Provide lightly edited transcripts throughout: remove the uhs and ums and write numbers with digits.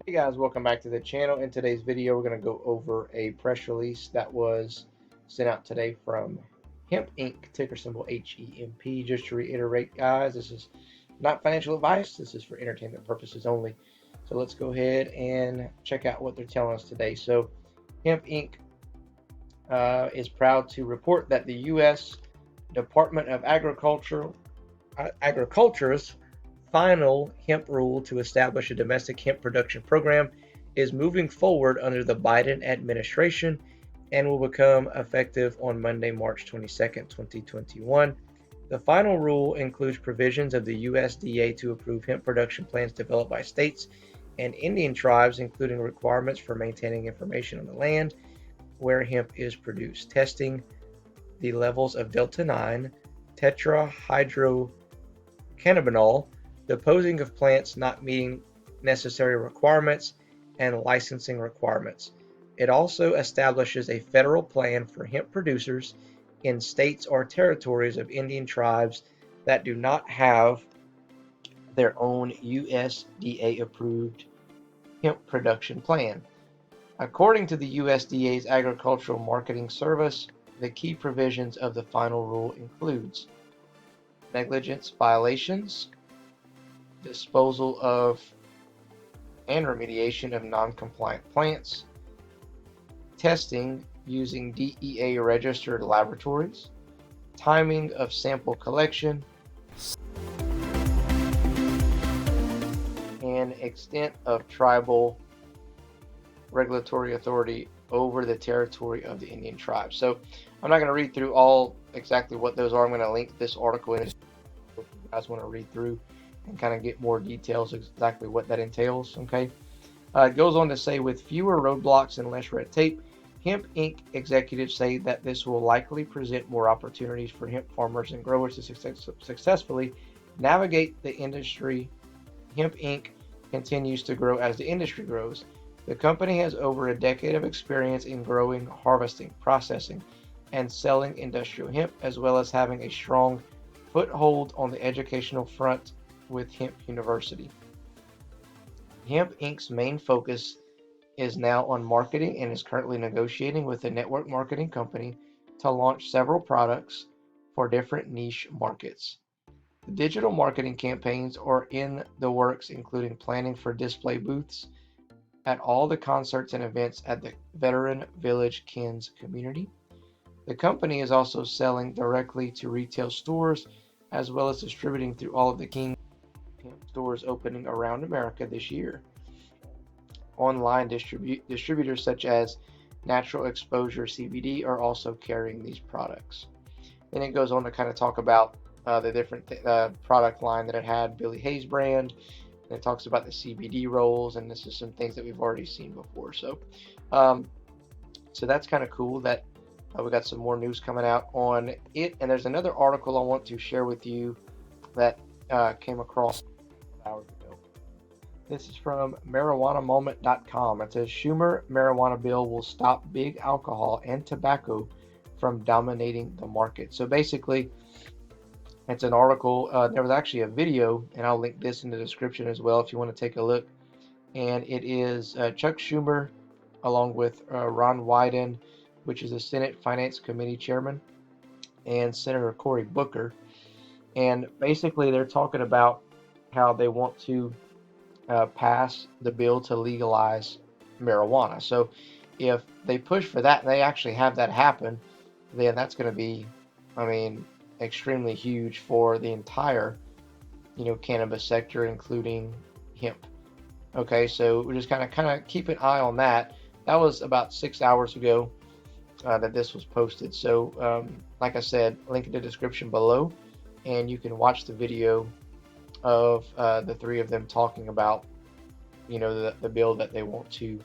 Hey guys, welcome back to the channel. In today's video, we're going to go over a press release that was sent out today from HEMP Inc., ticker symbol HEMP. Just to reiterate, guys, this is not financial advice. This is for entertainment purposes only. So let's go ahead and check out what they're telling us today. So HEMP Inc. Is proud to report that the U.S. Department of Agriculture's final hemp rule to establish a domestic hemp production program is moving forward under the Biden administration and will become effective on Monday, March 22nd, 2021. The final rule includes provisions of the USDA to approve hemp production plans developed by states and Indian tribes, including requirements for maintaining information on the land where hemp is produced, testing the levels of Delta 9 tetrahydrocannabinol, the posing of plants not meeting necessary requirements, and licensing requirements. It also establishes a federal plan for hemp producers in states or territories of Indian tribes that do not have their own USDA-approved hemp production plan. According to the USDA's Agricultural Marketing Service, the key provisions of the final rule includes negligence violations, disposal of and remediation of non-compliant plants, testing using DEA registered laboratories, timing of sample collection, and extent of tribal regulatory authority over the territory of the Indian tribes. So I'm not going to read through all exactly what those are. I'm going to link this article in if you guys want to read through and kind of get more details exactly what that entails. Okay. It goes on to say, with fewer roadblocks and less red tape, Hemp Inc. executives say that this will likely present more opportunities for hemp farmers and growers to successfully navigate the industry. Hemp Inc. continues to grow as the industry grows. The company has over a decade of experience in growing, harvesting, processing, and selling industrial hemp, as well as having a strong foothold on the educational front with Hemp University. Hemp Inc.'s main focus is now on marketing and is currently negotiating with a network marketing company to launch several products for different niche markets. The digital marketing campaigns are in the works, including planning for display booths at all the concerts and events at the Veteran Village Kins community. The company is also selling directly to retail stores as well as distributing through all of the King stores opening around America this year. Online distributors such as Natural Exposure CBD are also carrying these products. Then it goes on to kind of talk about the different product line that it had, Billy Hayes brand. And it talks about the CBD rolls, and this is some things that we've already seen before. So that's kind of cool that we got some more news coming out on it. And there's another article I want to share with you that came across hours ago. This is from marijuanamoment.com. It says Schumer marijuana bill will stop big alcohol and tobacco from dominating the market. So basically, it's an article. There was actually a video, and I'll link this in the description as well if you want to take a look. And it is Chuck Schumer along with Ron Wyden, which is the Senate Finance Committee chairman, and Senator Cory Booker. And basically, they're talking about how they want to pass the bill to legalize marijuana. So if they push for that and they actually have that happen, then that's going to be, extremely huge for the entire, cannabis sector, including hemp. Okay, so we just kind of keep an eye on that. That was about 6 hours ago that this was posted. So, like I said, link in the description below, and you can watch the video of the three of them talking about, the bill that they want to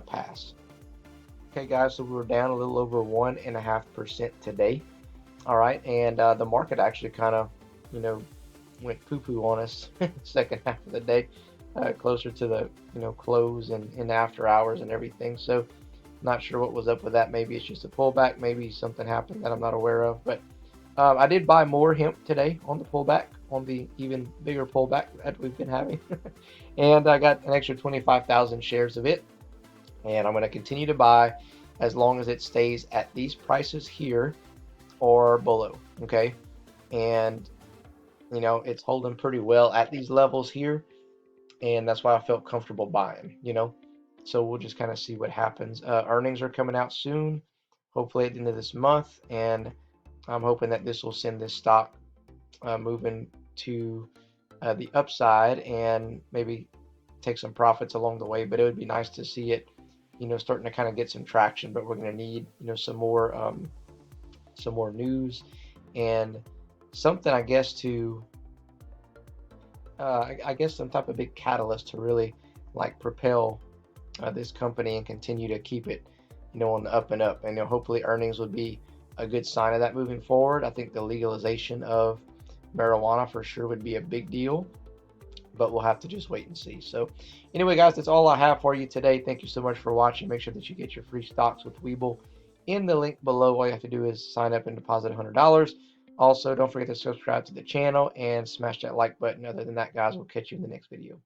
pass. Okay, guys, so we're down a little over 1.5% today. All right, and the market actually kind of, went poo-poo on us second half of the day, closer to the, close and in after hours and everything. So not sure what was up with that. Maybe it's just a pullback. Maybe something happened that I'm not aware of. But I did buy more hemp today on the pullback on the even bigger pullback that we've been having. And I got an extra 25,000 shares of it, and I'm going to continue to buy as long as it stays at these prices here or below. Okay, and it's holding pretty well at these levels here, and that's why I felt comfortable buying. So we'll just kind of see what happens. Earnings are coming out soon, hopefully at the end of this month, and I'm hoping that this will send this stock moving to the upside and maybe take some profits along the way. But it would be nice to see it, starting to kind of get some traction. But we're going to need, some more news and something, I guess, to I guess some type of big catalyst to really like propel this company and continue to keep it, on the up and up. And hopefully earnings would be a good sign of that moving forward. I think the legalization of marijuana for sure would be a big deal, but we'll have to just wait and see. So anyway, guys, that's all I have for you today. Thank you so much for watching. Make sure that you get your free stocks with Webull in the link below. All you have to do is sign up and deposit $100. Also, don't forget to subscribe to the channel and smash that like button. Other than that, guys, we'll catch you in the next video.